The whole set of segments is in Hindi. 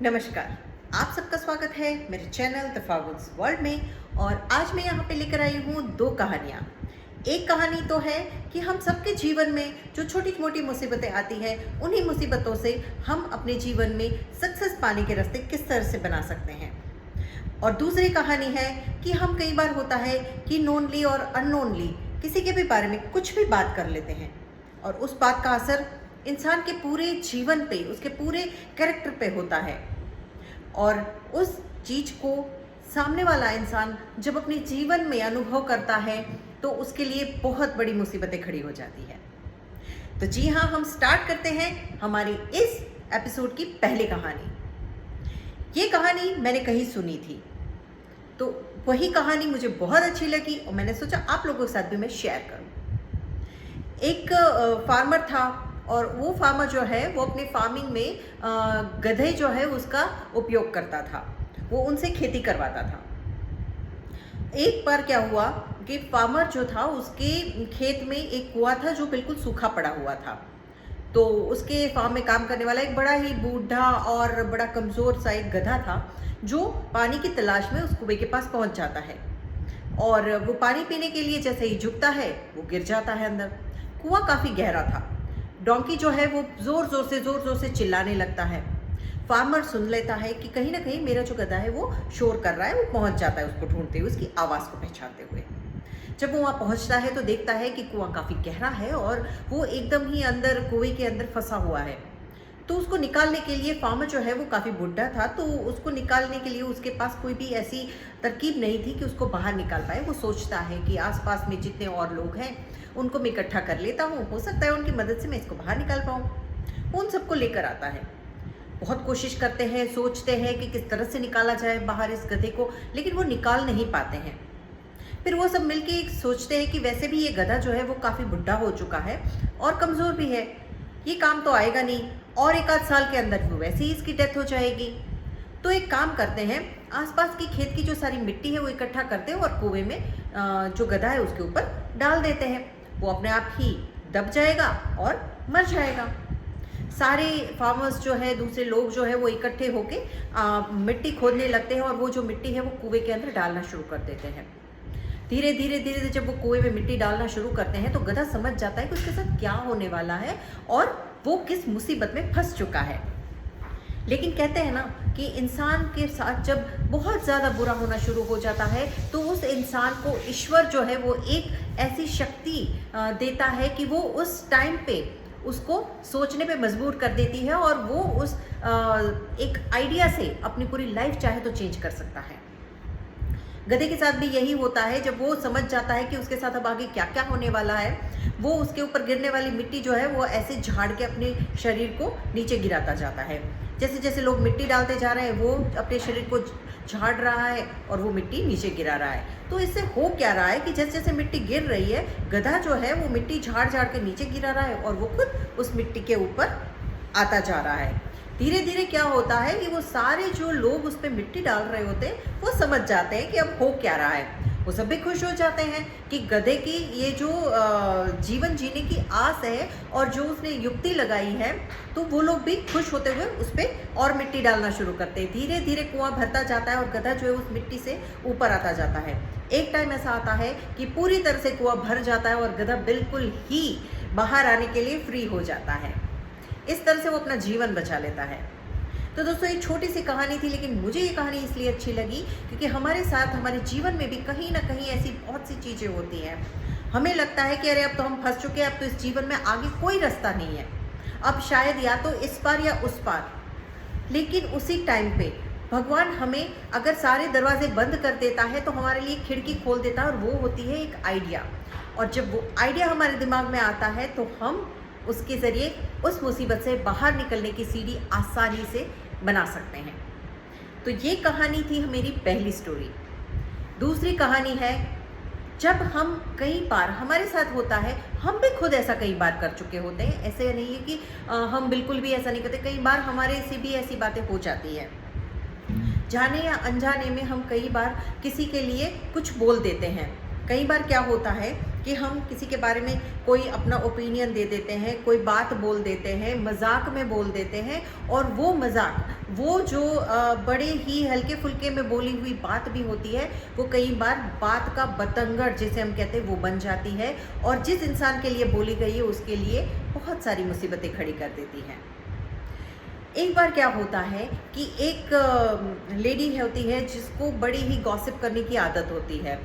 नमस्कार। आप सबका स्वागत है मेरे चैनल द फागुन्स वर्ल्ड में। और आज मैं यहाँ पे लेकर आई हूँ दो कहानियाँ। एक कहानी तो है कि हम सबके जीवन में जो छोटी मोटी मुसीबतें आती हैं, उन्हीं मुसीबतों से हम अपने जीवन में सक्सेस पाने के रास्ते किस तरह से बना सकते हैं। और दूसरी कहानी है कि हम कई बार होता है कि नोनली और अननोनली किसी के भी बारे में कुछ भी बात कर लेते हैं और उस बात का असर इंसान के पूरे जीवन पे, उसके पूरे कैरेक्टर पे होता है। और उस चीज को सामने वाला इंसान जब अपने जीवन में अनुभव करता है तो उसके लिए बहुत बड़ी मुसीबतें खड़ी हो जाती है। तो जी हाँ, हम स्टार्ट करते हैं हमारी इस एपिसोड की पहली कहानी। ये कहानी मैंने कहीं सुनी थी, तो वही कहानी मुझे बहुत अच्छी लगी और मैंने सोचा आप लोगों के साथ भी मैं शेयर करूं। एक फार्मर था और वो फार्मर जो है वो अपने फार्मिंग में गधे जो है उसका उपयोग करता था, वो उनसे खेती करवाता था। एक बार क्या हुआ कि फार्मर जो था उसके खेत में एक कुआं था जो बिल्कुल सूखा पड़ा हुआ था। तो उसके फार्म में काम करने वाला एक बड़ा ही बूढ़ा और बड़ा कमज़ोर सा एक गधा था जो पानी की तलाश में उस कुएं के पास पहुंच जाता है। और वो पानी पीने के लिए जैसे ही झुकता है वो गिर जाता है अंदर। कुआं काफ़ी गहरा था। डोंकी जो है वो जोर जोर से चिल्लाने लगता है। फार्मर सुन लेता है कि कहीं ना कहीं मेरा जो गधा है वो शोर कर रहा है। वो पहुंच जाता है उसको ढूंढते हुए, उसकी आवाज़ को पहचानते हुए। जब वो वहाँ पहुंचता है तो देखता है कि कुआं काफ़ी गहरा है और वो एकदम ही अंदर कुएं के अंदर फंसा हुआ है। तो उसको निकालने के लिए फार्मर जो है वो काफ़ी बुढ़ा था, तो उसको निकालने के लिए उसके पास कोई भी ऐसी तरकीब नहीं थी कि उसको बाहर निकाल पाए। वो सोचता है कि आसपास में जितने और लोग हैं उनको मैं इकट्ठा कर लेता हूँ, हो सकता है उनकी मदद से मैं इसको बाहर निकाल पाऊँ। वो उन सबको लेकर आता है। बहुत कोशिश करते हैं, सोचते हैं कि किस तरह से निकाला जाए बाहर इस गधे को, लेकिन वो निकाल नहीं पाते हैं। फिर वो सब मिलके सोचते हैं कि वैसे भी ये गधा जो है वो काफ़ी बुढ़ा हो चुका है और कमज़ोर भी है, ये काम तो आएगा नहीं, और एक आध साल के अंदर वो वैसे ही इसकी डेथ हो जाएगी। तो एक काम करते हैं, आसपास की खेत की जो सारी मिट्टी है वो इकट्ठा करते हैं और कुएं में जो गधा है उसके ऊपर डाल देते हैं। वो अपने आप ही दब जाएगा और मर जाएगा। सारे फार्मर्स जो है, दूसरे लोग जो है वो इकट्ठे होके मिट्टी खोदने लगते हैं और वो जो मिट्टी है वो कुएं के अंदर डालना शुरू कर देते हैं। धीरे धीरे जब वो कुएं में मिट्टी डालना शुरू करते हैं तो गधा समझ जाता है कि उसके साथ क्या होने वाला है और वो किस मुसीबत में फंस चुका है। लेकिन कहते हैं ना कि इंसान के साथ जब बहुत ज़्यादा बुरा होना शुरू हो जाता है तो उस इंसान को ईश्वर जो है वो एक ऐसी शक्ति देता है कि वो उस टाइम पे उसको सोचने पे मजबूर कर देती है और वो उस एक आइडिया से अपनी पूरी लाइफ चाहे तो चेंज कर सकता है। गधे के साथ भी यही होता है। जब वो समझ जाता है कि उसके साथ अब आगे क्या क्या होने वाला है, वो उसके ऊपर गिरने वाली मिट्टी जो है वो ऐसे झाड़ के अपने शरीर को नीचे गिराता जाता है। जैसे जैसे लोग मिट्टी डालते जा रहे हैं वो अपने शरीर को झाड़ रहा है और वो मिट्टी नीचे गिरा रहा है। तो इससे हो क्या रहा है कि जैसे जैसे मिट्टी गिर रही है, गधा जो है वो मिट्टी झाड़ झाड़ के नीचे गिरा रहा है और वो खुद उस मिट्टी के ऊपर आता जा रहा है। धीरे धीरे क्या होता है कि वो सारे जो लोग उस पर मिट्टी डाल रहे होते हैं वो समझ जाते हैं कि अब हो क्या रहा है। वो सब भी खुश हो जाते हैं कि गधे की ये जो जीवन जीने की आस है और जो उसने युक्ति लगाई है, तो वो लोग भी खुश होते हुए उस पर और मिट्टी डालना शुरू करते हैं। धीरे धीरे कुआं भरता जाता है और गधा जो है उस मिट्टी से ऊपर आता जाता है। एक टाइम ऐसा आता है कि पूरी तरह से कुआं भर जाता है और गधा बिल्कुल ही बाहर आने के लिए फ्री हो जाता है। इस तरह से वो अपना जीवन बचा लेता है। तो दोस्तों, ये छोटी सी कहानी थी, लेकिन मुझे ये कहानी इसलिए अच्छी लगी क्योंकि हमारे साथ, हमारे जीवन में भी कहीं ना कहीं ऐसी बहुत सी चीज़ें होती हैं। हमें लगता है कि अरे अब तो हम फंस चुके हैं, अब तो इस जीवन में आगे कोई रास्ता नहीं है, अब शायद या तो इस पार या उस पार। लेकिन उसी टाइम पे भगवान हमें अगर सारे दरवाजे बंद कर देता है तो हमारे लिए खिड़की खोल देता है और वो होती है एक आइडिया। और जब वो आइडिया हमारे दिमाग में आता है तो हम उसके ज़रिए उस मुसीबत से बाहर निकलने की सीढ़ी आसानी से बना सकते हैं। तो ये कहानी थी मेरी पहली स्टोरी। दूसरी कहानी है, जब हम कई बार हमारे साथ होता है, हम भी खुद ऐसा कई बार कर चुके होते हैं। ऐसे नहीं है कि हम बिल्कुल भी ऐसा नहीं करते, कई बार हमारे से भी ऐसी बातें हो जाती है। जाने या अनजाने में हम कई बार किसी के लिए कुछ बोल देते हैं। कई बार क्या होता है कि हम किसी के बारे में कोई अपना ओपिनियन दे देते हैं, कोई बात बोल देते हैं, मजाक में बोल देते हैं, और वो मजाक, वो जो बड़े ही हल्के फुल्के में बोली हुई बात भी होती है, वो कई बार बात का बतंगड़ जिसे हम कहते हैं वो बन जाती है, और जिस इंसान के लिए बोली गई है उसके लिए बहुत सारी मुसीबतें खड़ी कर देती हैं। एक बार क्या होता है कि एक लेडी होती है जिसको बड़ी ही गॉसिप करने की आदत होती है।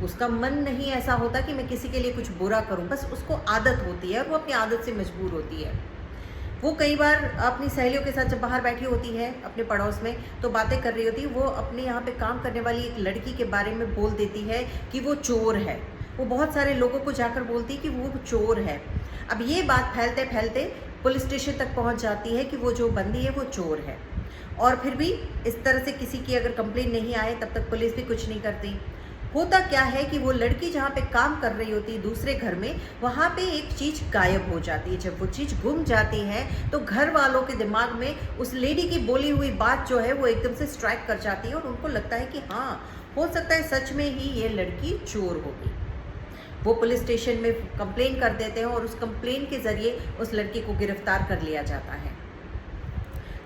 उसका मन नहीं ऐसा होता कि मैं किसी के लिए कुछ बुरा करूं, बस उसको आदत होती है और वो अपनी आदत से मजबूर होती है। वो कई बार अपनी सहेलियों के साथ जब बाहर बैठी होती है अपने पड़ोस में, तो बातें कर रही होती है, वो अपने यहाँ पे काम करने वाली एक लड़की के बारे में बोल देती है कि वो चोर है। वो बहुत सारे लोगों को जाकर बोलती है कि वो चोर है। अब ये बात फैलते फैलते पुलिस स्टेशन तक पहुंच जाती है कि वो जो बंदी है वो चोर है, और फिर भी इस तरह से किसी की अगर कंप्लेन नहीं आए तब तक पुलिस भी कुछ नहीं करती। होता क्या है कि वो लड़की जहाँ पे काम कर रही होती है दूसरे घर में, वहाँ पे एक चीज़ गायब हो जाती है। जब वो चीज़ गुम जाती है तो घर वालों के दिमाग में उस लेडी की बोली हुई बात जो है वो एकदम से स्ट्राइक कर जाती है, और उनको लगता है कि हाँ, हो सकता है सच में ही ये लड़की चोर होगी। वो पुलिस स्टेशन में कंप्लेन कर देते हैं, और उस कंप्लेन के ज़रिए उस लड़की को गिरफ्तार कर लिया जाता है।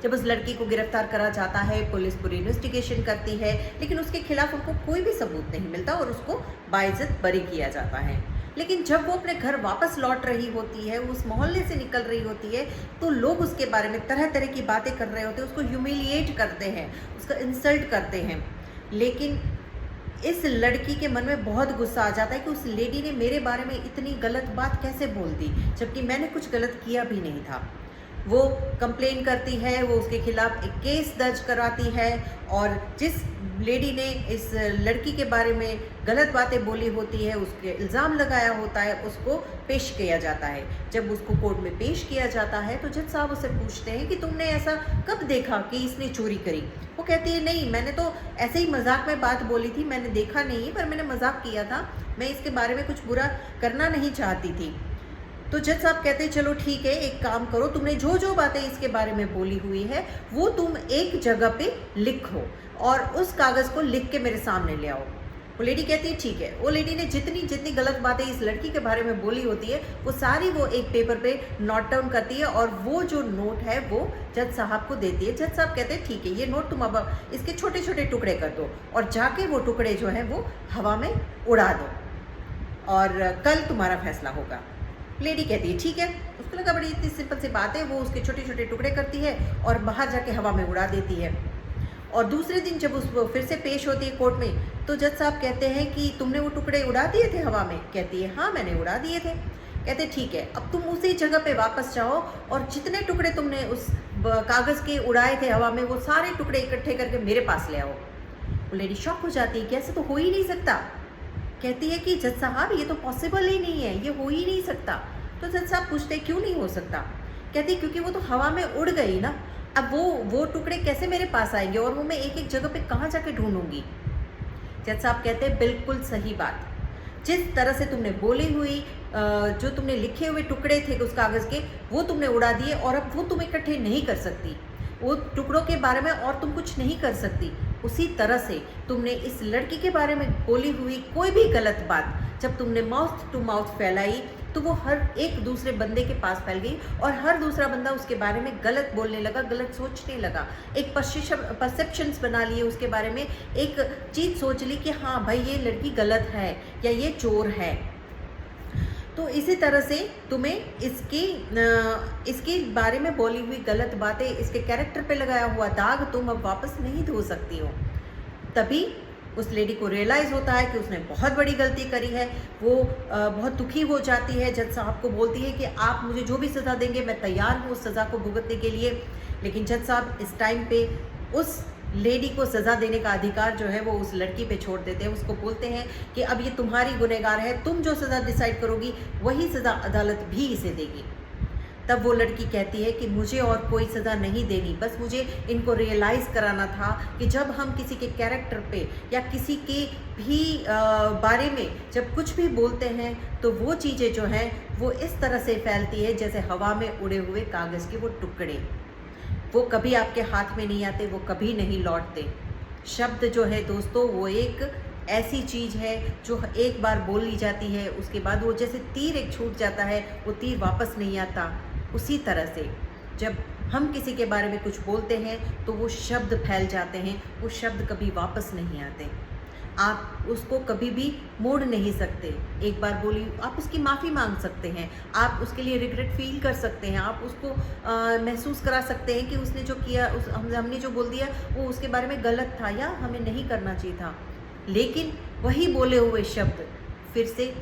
जब उस लड़की को गिरफ्तार करा जाता है, पुलिस पूरी इन्वेस्टिगेशन करती है, लेकिन उसके खिलाफ उनको कोई भी सबूत नहीं मिलता और उसको बाइज्जत बरी किया जाता है। लेकिन जब वो अपने घर वापस लौट रही होती है, उस मोहल्ले से निकल रही होती है, तो लोग उसके बारे में तरह तरह की बातें कर रहे होते हैं, उसको ह्यूमिलिएट करते हैं, उसका इंसल्ट करते हैं। लेकिन इस लड़की के मन में बहुत गुस्सा आ जाता है कि उस लेडी ने मेरे बारे में इतनी गलत बात कैसे बोल दी, जबकि मैंने कुछ गलत किया भी नहीं था। वो कंप्लेन करती है, वो उसके खिलाफ एक केस दर्ज कराती है, और जिस लेडी ने इस लड़की के बारे में गलत बातें बोली होती है, उसके इल्ज़ाम लगाया होता है, उसको पेश किया जाता है। जब उसको कोर्ट में पेश किया जाता है तो जज साहब उससे पूछते हैं कि तुमने ऐसा कब देखा कि इसने चोरी करी। वो कहती है, नहीं, मैंने तो ऐसे ही मजाक में बात बोली थी, मैंने देखा नहीं, पर मैंने मजाक किया था, मैं इसके बारे में कुछ बुरा करना नहीं चाहती थी। तो जज साहब कहते हैं, चलो ठीक है, एक काम करो, तुमने जो जो बातें इसके बारे में बोली हुई है वो तुम एक जगह पे लिखो, और उस कागज़ को लिख के मेरे सामने ले आओ। वो लेडी कहती है ठीक है। वो लेडी ने जितनी जितनी गलत बातें इस लड़की के बारे में बोली होती है वो सारी वो एक पेपर पे नोट डाउन करती है, और वो जो नोट है वो जज साहब को देती है। जज साहब कहते हैं ठीक है, ये नोट तुम अब इसके छोटे छोटे टुकड़े कर दो, और जाके वो टुकड़े जो हैं वो हवा में उड़ा दो, और कल तुम्हारा फैसला होगा। लेडी कहती है ठीक है। उसको लगा बड़ी इतनी सिंपल सी बात है, वो उसके छोटे छोटे टुकड़े करती है और बाहर जाके हवा में उड़ा देती है। और दूसरे दिन जब उस फिर से पेश होती है कोर्ट में, तो जज साहब कहते हैं कि तुमने वो टुकड़े उड़ा दिए थे हवा में? कहती है हाँ, मैंने उड़ा दिए थे। कहते ठीक है, अब तुम उसी जगह पे वापस जाओ और जितने टुकड़े तुमने उस कागज़ के उड़ाए थे हवा में, वो सारे टुकड़े इकट्ठे करके मेरे पास ले आओ। वो लेडी शॉक हो जाती है कि ऐसे तो हो ही नहीं सकता। कहती है कि जज साहब ये तो पॉसिबल ही नहीं है, ये हो ही नहीं सकता। तो जज साहब पूछते क्यों नहीं हो सकता? कहती क्योंकि वो तो हवा में उड़ गई ना, अब वो टुकड़े कैसे मेरे पास आएंगे, और वो मैं एक एक जगह पे कहाँ जाके ढूंढूंगी? जज साहब कहते हैं बिल्कुल सही बात, जिस तरह से तुमने बोली हुई जो तुमने लिखे हुए टुकड़े थे उस कागज़ के, वो तुमने उड़ा दिए, और अब वो तुम इकट्ठे नहीं कर सकती, वो टुकड़ों के बारे में और तुम कुछ नहीं कर सकती। उसी तरह से तुमने इस लड़की के बारे में बोली हुई कोई भी गलत बात जब तुमने माउथ टू माउथ फैलाई, तो वो हर एक दूसरे बंदे के पास फैल गई, और हर दूसरा बंदा उसके बारे में गलत बोलने लगा, गलत सोचने लगा, एक परसेप्शंस बना लिए उसके बारे में, एक चीज़ सोच ली कि हाँ भाई ये लड़की गलत है या ये चोर है। तो इसी तरह से तुम्हें इसके बारे में बोली हुई गलत बातें, इसके कैरेक्टर पे लगाया हुआ दाग तुम अब वापस नहीं धो सकती हो। तभी उस लेडी को रियलाइज़ होता है कि उसने बहुत बड़ी गलती करी है। वो बहुत दुखी हो जाती है, जज साहब को बोलती है कि आप मुझे जो भी सज़ा देंगे मैं तैयार हूँ उस सज़ा को भुगतने के लिए। लेकिन जज साहब इस टाइम पे उस लेडी को सज़ा देने का अधिकार जो है वो उस लड़की पे छोड़ देते हैं। उसको बोलते हैं कि अब ये तुम्हारी गुनहगार है, तुम जो सज़ा डिसाइड करोगी वही सज़ा अदालत भी इसे देगी। तब वो लड़की कहती है कि मुझे और कोई सज़ा नहीं देनी, बस मुझे इनको रियलाइज़ कराना था कि जब हम किसी के कैरेक्टर पे या किसी के भी बारे में जब कुछ भी बोलते हैं तो वो चीज़ें जो हैं वो इस तरह से फैलती है जैसे हवा में उड़े हुए कागज़ के वो टुकड़े। वो कभी आपके हाथ में नहीं आते, वो कभी नहीं लौटते। शब्द जो है दोस्तों वो एक ऐसी चीज़ है जो एक बार बोल ली जाती है, उसके बाद वो जैसे तीर एक छूट जाता है, वो तीर वापस नहीं आता। उसी तरह से जब हम किसी के बारे में कुछ बोलते हैं तो वो शब्द फैल जाते हैं, वो शब्द कभी वापस नहीं आते। आप उसको कभी भी मोड़ नहीं सकते। एक बार बोली, आप उसकी माफ़ी मांग सकते हैं, आप उसके लिए रिग्रेट फील कर सकते हैं, आप उसको महसूस करा सकते हैं कि उसने जो किया, हमने जो बोल दिया वो उसके बारे में गलत था या हमें नहीं करना चाहिए था। लेकिन वही बोले हुए शब्द फिर से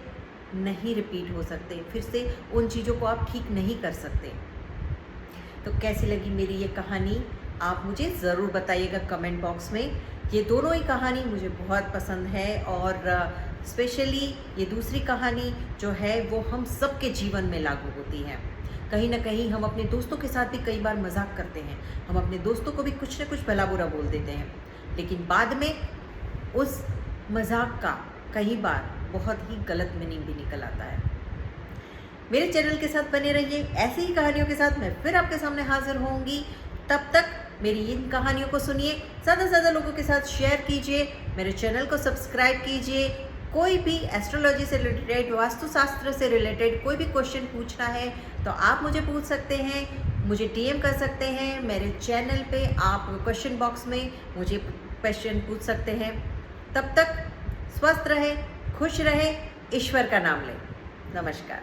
नहीं रिपीट हो सकते, फिर से उन चीज़ों को आप ठीक नहीं कर सकते। तो कैसी लगी मेरी ये कहानी, आप मुझे ज़रूर बताइएगा कमेंट बॉक्स में। ये दोनों ही कहानी मुझे बहुत पसंद है और स्पेशली ये दूसरी कहानी जो है वो हम सबके जीवन में लागू होती है। कहीं ना कहीं हम अपने दोस्तों के साथ भी कई बार मजाक करते हैं, हम अपने दोस्तों को भी कुछ न कुछ भला बुरा बोल देते हैं, लेकिन बाद में उस मजाक का कई बार बहुत ही गलत मीनिंग भी निकल आता है। मेरे चैनल के साथ बने रहिए, ऐसी ही कहानियों के साथ मैं फिर आपके सामने हाजिर होंगी। तब तक मेरी इन कहानियों को सुनिए, ज़्यादा से ज़्यादा लोगों के साथ शेयर कीजिए, मेरे चैनल को सब्सक्राइब कीजिए। कोई भी एस्ट्रोलॉजी से रिलेटेड, वास्तुशास्त्र से रिलेटेड कोई भी क्वेश्चन पूछना है तो आप मुझे पूछ सकते हैं, मुझे डीएम कर सकते हैं। मेरे चैनल पे आप क्वेश्चन बॉक्स में मुझे क्वेश्चन पूछ सकते हैं। तब तक स्वस्थ रहे, खुश रहे, ईश्वर का नाम लें। नमस्कार।